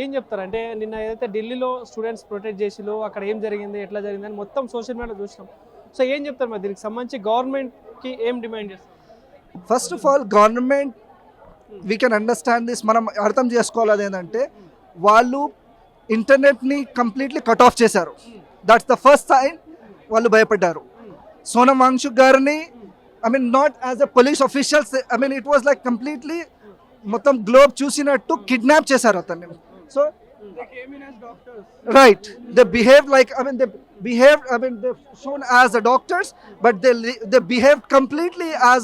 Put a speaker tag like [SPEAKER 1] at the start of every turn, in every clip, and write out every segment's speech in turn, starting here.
[SPEAKER 1] ఏం చెప్తారు అంటే నిన్న ఏదైతే ఢిల్లీలో స్టూడెంట్స్ ప్రొటెస్ట్ చేసిలో అక్కడ ఏం జరిగింది ఎట్లా జరిగింది అని మొత్తం సోషల్ మీడియాలో చూసినాం. సో ఏం చెప్తారు మరి దీనికి సంబంధించి గవర్నమెంట్కి ఏం డిమాండ్ చేస్తారు?
[SPEAKER 2] First of all government we can understand this. మనం అర్థం చేసుకోవాలి ఏంటంటే వాళ్ళు ఇంటర్నెట్ని కంప్లీట్లీ కట్ ఆఫ్ చేశారు. దట్స్ ద ఫస్ట్ సైన్ వాళ్ళు భయపడ్డారు. సోనం వాంగ్చుక్ గారిని I mean not as a police officials I mean it was like completely మొత్తం గ్లోబ్ చూసినట్టు కిడ్నాప్ చేశారు అతన్ని. So right, they behaved like I mean they've shown as the doctors, but they behaved completely as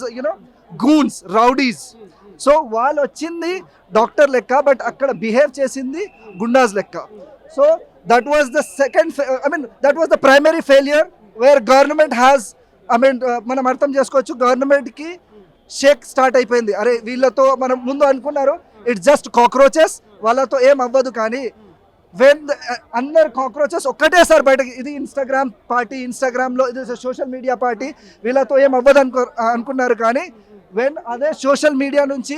[SPEAKER 2] goons, rowdies. So వాళ్ళు వచ్చింది doctor లెక్క but అక్కడ behave చేసింది గుండాస్ లెక్క. So that was the that was the primary failure where government has మనం అర్థం చేసుకోవచ్చు గవర్నమెంట్కి షేక్ స్టార్ట్ అయిపోయింది. అరే వీళ్ళతో మనం ముందు అనుకున్నారు ఇట్స్ జస్ట్ కాక్రోచెస్, వాళ్ళతో ఏం అవ్వదు. కానీ వెన్ అందరు కాక్రోచెస్ ఒక్కటేసారి బయటకి, ఇది ఇన్స్టాగ్రామ్ పార్టీ, ఇన్స్టాగ్రామ్లో ఇది సోషల్ మీడియా పార్టీ, వీళ్ళతో ఏం అవ్వదు అనుకున్నారు. కానీ వెన్ అదే సోషల్ మీడియా నుంచి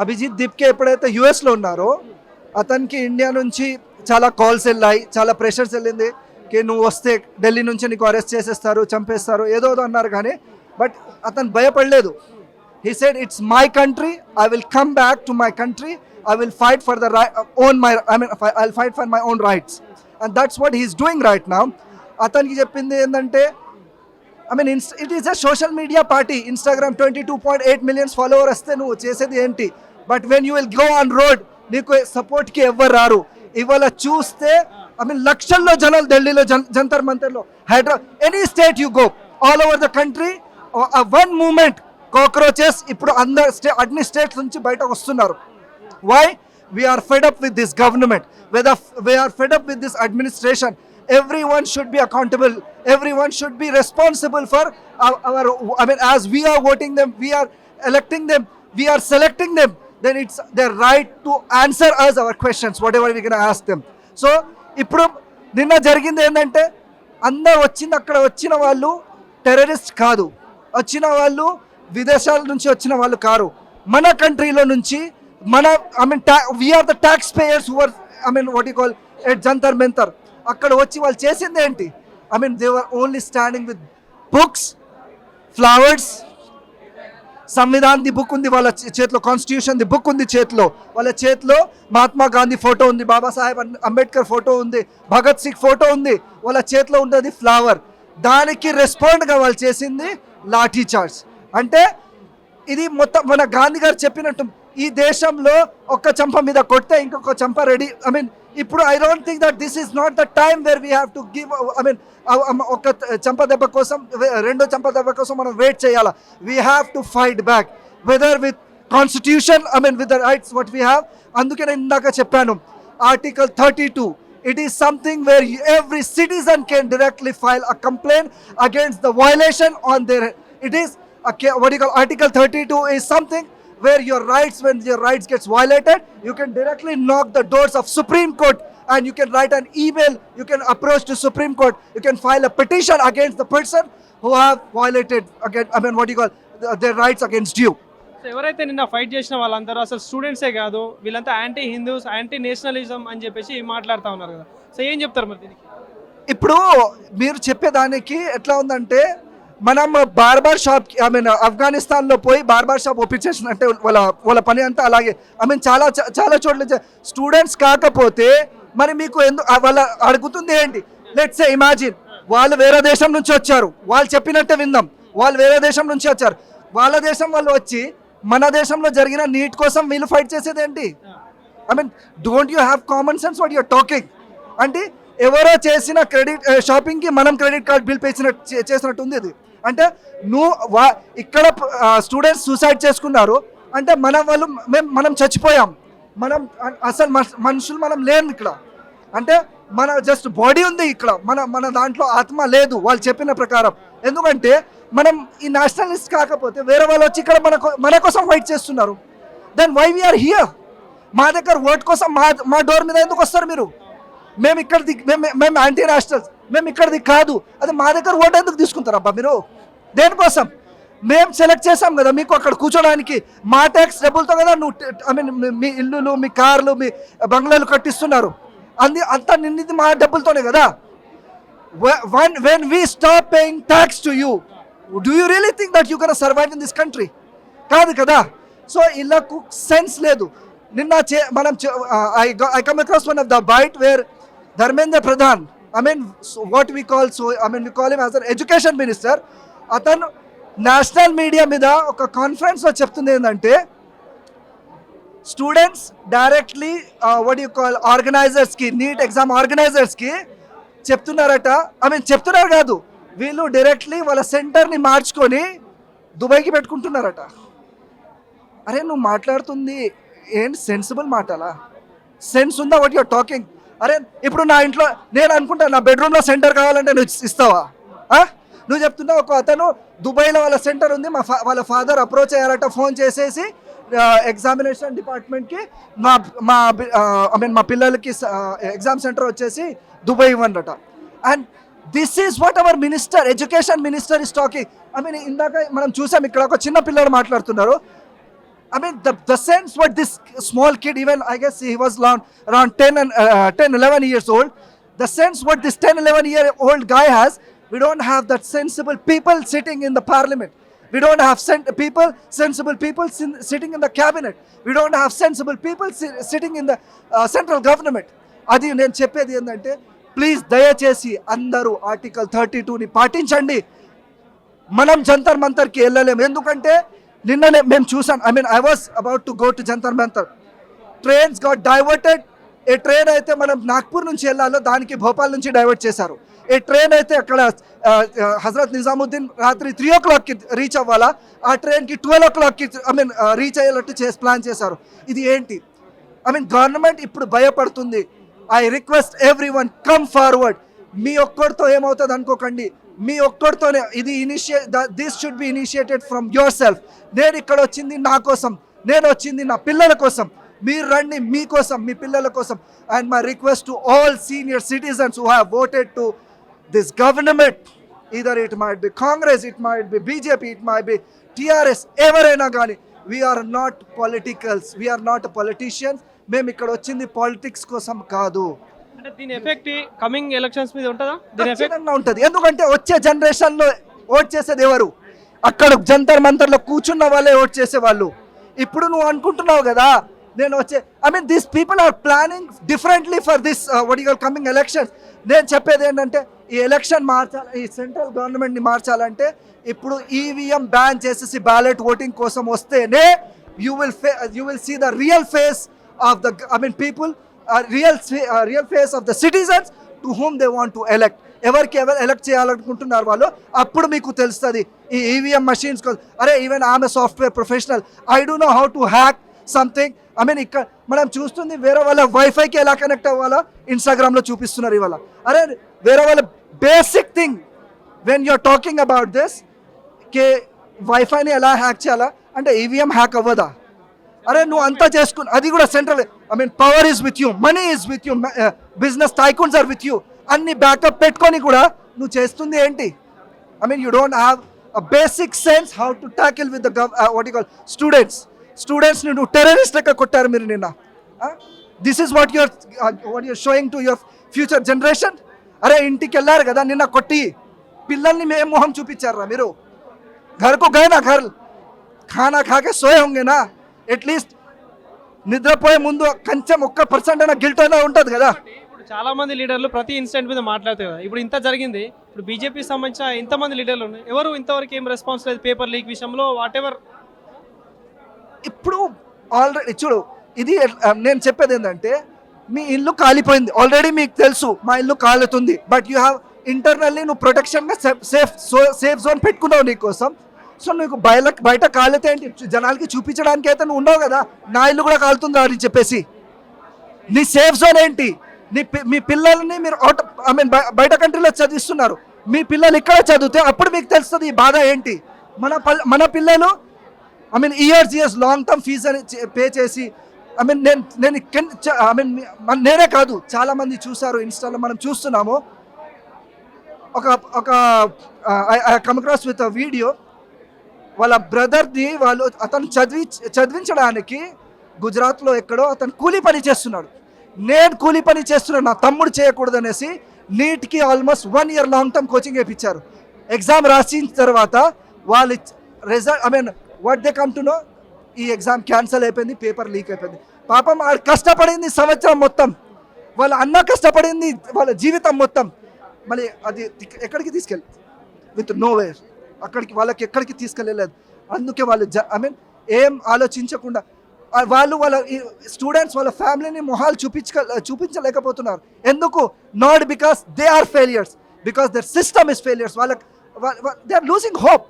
[SPEAKER 2] అభిజిత్ దీప్కే ఎప్పుడైతే యూఎస్లో ఉన్నారో అతనికి ఇండియా నుంచి చాలా కాల్స్ వెళ్ళాయి, చాలా ప్రెషర్స్ వెళ్ళింది కి నువ్వు వస్తే ఢిల్లీ నుంచి నీకు అరెస్ట్ చేసేస్తారు, చంపేస్తారు, ఏదో అన్నారు. కానీ బట్ అతను భయపడలేదు. He said, it's my country, I will come back to my country, I will fight for the right, I'll fight for my own rights. And that's what he's doing right now. అతనికి చెప్పింది ఏంటంటే it is a social media party. Instagram 22.8 million followers వస్తే నువ్వు చేసేది ఏంటి? But when you will go on road, నీకు సపోర్ట్కి ఎవ్వరు రారు. ఇవాళ చూస్తే లక్షల్లో జనాలు ఢిల్లీలో జంతర్ మంతర్లో, any state you go all over the country, one moment cockroaches ఇప్పుడు అన్ని స్టేట్స్ నుంచి బయటకు వస్తున్నారు. Why? We are fed up with this government, we are fed up with this administration. Everyone should be accountable, everyone should be responsible for our as we are voting them, we are electing them, we are selecting them, then it's their right to answer us our questions whatever we can ask them. So ఇప్పుడు నిన్న జరిగింది ఏంటంటే అందరు అక్కడ వచ్చిన వాళ్ళు terrorist కాదు, వచ్చిన వాళ్ళు విదేశాల నుంచి వచ్చిన వాళ్ళు కారు, మన కంట్రీలో నుంచి మన we are the tax payers who are what you call at Jantar Mantar. అక్కడ వచ్చి వాళ్ళు చేసింది ఏంటి? They were only standing with books, flowers. Samvidhan the book ఉంది వాళ్ళ చేతిలో, కాన్స్టిట్యూషన్ ది బుక్ ఉంది చేతిలో, వాళ్ళ చేతిలో మహాత్మా గాంధీ ఫోటో ఉంది, బాబాసాహెబ్ అంబేద్కర్ ఫోటో ఉంది, భగత్ సింగ్ ఫోటో ఉంది, వాళ్ళ చేతిలో ఉండేది ఫ్లవర్. దానికి రెస్పాండ్గా వాళ్ళు చేసింది లాఠీ చార్జ్. అంటే ఇది మొత్తం మన గాంధీ గారు చెప్పినట్టు ఈ దేశంలో ఒక్క చంప మీద కొడితే ఇంకొక చంప రెడీ. ఇప్పుడు I don't think that this is not the time where we have to give ఒక చంప దెబ్బ కోసం, రెండో చంప దెబ్బ కోసం మనం వెయిట్ చేయాలా. We have to fight back whether with constitution with the rights what we have. అందుకే నేను ఇందాక చెప్పాను article 32. It is something where every citizen can directly file a complaint against the violation on their. It is what you call Article 32 is something where your rights, when your rights gets violated, you can directly knock the doors of Supreme Court and you can write an email, you can approach to Supreme Court, you can file a petition against the person who have violated again what you call their rights against you.
[SPEAKER 1] So ఎవరైతే నిన్న fight చేసిన వాళ్ళందరూ అసలు స్టూడెంట్సే కాదు, వీళ్ళంతా anti Hindus, anti nationalism అని చెప్పేసి మాట్లాడుతూ ఉన్నారు కదా. సో ఏం చెప్తారు మరి దీనికి?
[SPEAKER 2] ఇప్పుడు మీరు చెప్పేదానికి ఎట్లా ఉందంటే మనం బార్బార్ షాప్ ఆఫ్ఘనిస్తాన్లో పోయి బార్బార్ షాప్ ఒప్పించేసినట్టే వాళ్ళ పని అంతా అలాగే. చాలా చాలా చోట్ల స్టూడెంట్స్ కాకపోతే మరి మీకు ఎందుకు వాళ్ళ అడుగుతుంది ఏంటి? లెట్స్ సే ఇమాజిన్ వాళ్ళు వేరే దేశం నుంచి వచ్చారు, వాళ్ళు చెప్పినట్టే విందాం. వాళ్ళు వేరే దేశం నుంచి వచ్చారు, వాళ్ళ దేశం వాళ్ళు వచ్చి మన దేశంలో జరిగిన నీట్ కోసం వీళ్ళు ఫైట్ చేసేది ఏంటి? Don't you have common sense what you're talking? అంటే ఎవరో చేసిన క్రెడిట్ షాపింగ్కి మనం క్రెడిట్ కార్డ్ బిల్ చేసినట్టు ఉంది ఇది. అంటే నువ్వు ఇక్కడ స్టూడెంట్స్ సూసైడ్ చేసుకున్నారు అంటే మనం చచ్చిపోయాం, మనం అసలు మనుషులు మనం లేము ఇక్కడ. అంటే మన జస్ట్ బాడీ ఉంది ఇక్కడ, మన దాంట్లో ఆత్మ లేదు వాళ్ళు చెప్పిన ప్రకారం. ఎందుకంటే మనం ఈ నేషనలిస్ట్ కాకపోతే వేరే వాళ్ళు వచ్చి ఇక్కడ మన కోసం ఫైట్ చేస్తున్నారు. Then why we are here? మా దగ్గర ఓట్ కోసం మా డోర్ మీద ఎందుకు వస్తారు మీరు? మేము ఇక్కడిది, మేము యాంటీ నేషనల్స్, మేము ఇక్కడిది కాదు, అది మా దగ్గర ఓటు ఎందుకు తీసుకుంటారు అబ్బా మీరు? దేనికోసం? మేము సెలెక్ట్ చేసాం కదా మీకు అక్కడ కూర్చోడానికి, మా ట్యాక్స్ డబ్బులతో కదా నువ్వు ఐ మీన్ మీ ఇల్లులు, మీ కార్లు, మీ బంగ్లాలు కట్టిస్తున్నారు. అంతా నిన్నది మా డబ్బులతోనే కదా. when we stop paying tax to you, do you really think that you're going to survive in this country? కాదు కదా. సో ఇలాకు సెన్స్ లేదు. నిన్న మనం I come across one of the bite where Dharmendra Pradhan, I mean what we call, so I mean we call him as an education minister, అతను national media మీద ఒక కాన్ఫరెన్స్లో చెప్తుంది ఏంటంటే students directly what you call ఆర్గనైజర్స్కి, నీట్ ఎగ్జామ్ ఆర్గనైజర్స్కి చెప్తున్నారట. I mean చెప్తున్నారు కాదు, వీళ్ళు డైరెక్ట్లీ వాళ్ళ సెంటర్ని మార్చుకొని దుబాయ్కి పెట్టుకుంటున్నారట. అరే నువ్వు మాట్లాడుతుంది ఏంటి సెన్సిబుల్ మాటలా? సెన్స్ ఉందా వాట్ యూర్ టాకింగ్? అరే ఇప్పుడు నా ఇంట్లో నేను అనుకుంటా నా బెడ్రూమ్లో సెంటర్ కావాలంటే నువ్వు ఇస్తావా? నువ్వు చెప్తున్నావు ఒక అతను దుబాయ్లో వాళ్ళ సెంటర్ ఉంది, వాళ్ళ ఫాదర్ అప్రోచ్ అయ్యారట ఫోన్ చేసేసి ఎగ్జామినేషన్ డిపార్ట్మెంట్కి, మా పిల్లలకి ఎగ్జామ్ సెంటర్ వచ్చేసి దుబాయ్ ఇవ్వండట. And this is what our minister, education minister is talking. I mean ఇందాక మనం చూసాం ఇక్కడ ఒక చిన్న పిల్లడు మాట్లాడుతున్నారు. I mean the sense what this small kid, even I guess he was around 10-11 years old, the sense what this 10-11-year-old guy has, we don't have that sensible people sitting in the parliament, we don't have sensible people sitting in the cabinet, we don't have sensible people sitting in the central government. అది నేను చెప్పేది ఏంటంటే please దయచేసి అందరూ article 32ని పాటించండి. మనం జంతర్ మంతర్కి వెళ్ళలేము, ఎందుకంటే నిన్ననే మేము చూసాం. I mean I was about to go to Jantar Mantar, trains got diverted. A train అయితే మనం నాగ్పూర్ నుంచి వెళ్ళాలో దానికి భోపాల్ నుంచి డైవర్ట్ చేశారు. ఏ ట్రైన్ అయితే అక్కడ హజరత్ నిజాముద్దీన్ రాత్రి 3 o'clockకి రీచ్ అవ్వాలా, ఆ ట్రైన్కి 12 o'clockకి ఐ మీన్ రీచ్ అయ్యేటట్టు ప్లాన్ చేశారు. ఇది ఏంటి? ఐ మీన్ గవర్నమెంట్ ఇప్పుడు భయపడుతుంది. I request everyone come forward. మీ ఒక్కడితో ఏమవుతుంది అనుకోకండి, మీ ఒక్కడితోనే ఇది this should be initiated from yourself. నేను ఇక్కడ వచ్చింది నా కోసం, నేను వచ్చింది నా పిల్లల కోసం. మీరు రండి మీకోసం, మీ పిల్లల కోసం. And my request to all senior citizens who have voted to this government, either it might be Congress, it might be BJP, it might be TRS, ఎవరైనా కానీ we are not politicals, we are not politicians. మేము ఇక్కడ వచ్చింది politics కోసం కాదు.
[SPEAKER 1] అంటే దీని effect coming elections మీద ఉంటుందా?
[SPEAKER 2] ఖచ్చితంగా ఉంటుంది. ఎందుకంటే వచ్చే జనరేషన్లో ఓట్ చేసేది ఎవరు? అక్కడ జంతర్ మంతర్లో కూర్చున్న వాళ్ళే ఓట్ చేసేవాళ్ళు. ఇప్పుడు నువ్వు అనుకుంటున్నావు కదా నేను వచ్చే, I mean this people are planning differently for this what you coming elections. నేను చెప్పేది ఏంటంటే ఈ ఎలక్షన్ మార్చాలి, ఈ సెంట్రల్ గవర్నమెంట్ని మార్చాలంటే ఇప్పుడు ఈవీఎం బ్యాన్ చేసేసి బ్యాలెట్ ఓటింగ్ కోసం వస్తేనే you will see the real face of the I mean people, real face of the citizens to whom they want to elect. ఎవరికి ఎలక్ట్ చేయాలనుకుంటున్నారు వాళ్ళు, అప్పుడు మీకు తెలుస్తుంది ఈ ఈవీఎం మషీన్స్. అరే ఈవెన్ ఆమె software professional, I don't know how to hack something. I mean ఇక్కడ మనం చూస్తుంది వేరే వాళ్ళ వైఫైకి ఎలా కనెక్ట్ అవ్వాలో ఇన్స్టాగ్రామ్లో చూపిస్తున్నారు ఇవాళ. అరే వేరే వాళ్ళ basic thing when you're talking about this కే వైఫైని ఎలా హ్యాక్ చేయాలా అంటే ఈవీఎం హ్యాక్ అవ్వదా? అరే నువ్వు అంతా చేసుకుని, అది కూడా central, I mean power is with you, money is with you, business tycoons are with you, అన్ని బ్యాకప్ పెట్టుకొని కూడా నువ్వు చేస్తుంది ఏంటి? I mean you don't have a basic sense how to tackle with the what you call స్టూడెంట్స్ని నువ్వు terrorist లెక్క కొట్టారు మీరు నిన్న. This is what you're showing to your future generation. అరే ఇంటికి వెళ్ళారు కదా నిన్న కొట్టి, పిల్లల్ని మేము మొహం చూపించారా మీరు? ఘర్కు గయనా ఘర్ ఖానా ఖాకే సోయే హోంగేనా? అట్లీస్ట్ నిద్రపోయే ముందు కొంచెం 1% అయినా గిల్ట్ అయినా ఉంటుంది కదా.
[SPEAKER 1] ఇప్పుడు చాలా మంది లీడర్లు ప్రతి ఇన్సిడెంట్ మీద మాట్లాడతారు కదా. ఇప్పుడు ఇంత జరిగింది, ఇప్పుడు బీజేపీకి సంబంధించిన ఇంతమంది లీడర్లు ఉన్నాయి, ఎవరు ఇంతవరకు ఏం రెస్పాన్స్ లేదు పేపర్ లీక్ విషయంలో వాట్ ఎవర్.
[SPEAKER 2] ఇప్పుడు ఆల్రెడీ చూడు, ఇది నేను చెప్పేది ఏంటంటే మీ ఇల్లు కాలిపోయింది ఆల్రెడీ, మీకు తెలుసు మా ఇల్లు కాలుతుంది, బట్ యూ హ్యావ్ ఇంటర్నల్లీ నువ్వు ప్రొటెక్షన్గా సేఫ్ జోన్ పెట్టుకున్నావు నీకోసం. సో నీకు బయట కాలితే ఏంటి జనాలకి చూపించడానికి అయితే నువ్వు ఉండవు కదా, నా ఇల్లు కూడా కాలుతుందా అని చెప్పేసి. నీ సేఫ్ జోన్ ఏంటి? మీ పిల్లల్ని మీరు ఐ మీన్ బయట కంట్రీలో చదివిస్తున్నారు, మీ పిల్లలు ఇక్కడ చదివితే అప్పుడు మీకు తెలుస్తుంది ఈ బాధ ఏంటి. మన పిల్లలు I mean years long term fees అని పే చేసి, ఐ మీన్ నేనే కాదు చాలామంది చూసారు, ఇన్స్టాలో మనం చూస్తున్నాము. ఒక I come across with a video, వాళ్ళ బ్రదర్ని వాళ్ళు అతను చదివించడానికి గుజరాత్లో ఎక్కడో అతను కూలీ పని చేస్తున్నాడు. నేను కూలీ పని చేస్తున్నాను, నా తమ్ముడు చేయకూడదు అనేసి నీట్కి almost 1 year long term coaching ఇప్పించారు. ఎగ్జామ్ రాసిన తర్వాత వాళ్ళు result what they come to know, ఈ ఎగ్జామ్ క్యాన్సిల్ అయిపోయింది, పేపర్ లీక్ అయిపోయింది. పాపం వాడు కష్టపడింది సంవత్సరం మొత్తం, వాళ్ళ అన్న కష్టపడింది వాళ్ళ జీవితం మొత్తం, మళ్ళీ అది ఎక్కడికి తీసుకెళ్ళి విత్ నోవేర్, అక్కడికి వాళ్ళకి ఎక్కడికి తీసుకెళ్ళలేదు. అందుకే వాళ్ళు ఏం ఆలోచించకుండా వాళ్ళు వాళ్ళ స్టూడెంట్స్ వాళ్ళ ఫ్యామిలీని మొహాలు చూపించలేకపోతున్నారు. ఎందుకు? Not because they are failures, because their system is failures. They are losing hope.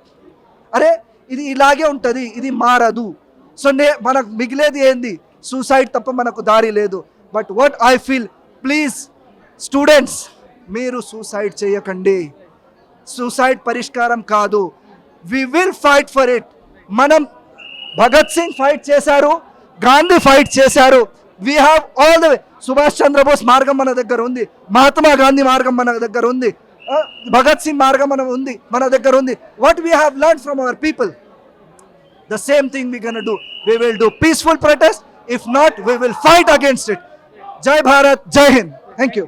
[SPEAKER 2] అరే ఇది ఇలాగే ఉంటుంది, ఇది మారదు. సో మనకు మిగిలేది ఏంది? సూసైడ్ తప్ప మనకు దారి లేదు. But what I feel, please students, మీరు సూసైడ్ చేయకండి. సూసైడ్ పరిష్కారం కాదు. We will fight for it. మనం భగత్ సింగ్ ఫైట్ చేశారు, గాంధీ ఫైట్ చేశారు. We have all the way. Subhash Chandrabose మార్గం మన దగ్గర ఉంది, మహాత్మా గాంధీ మార్గం మన దగ్గర ఉంది, భగత్ సింగ్ మార్గం మన దగ్గర ఉంది. What we have learned from our people, the same thing we're going to do. We will do peaceful protest. If not, we will fight against it. Jai Bharat, Jai Hind. Thank you.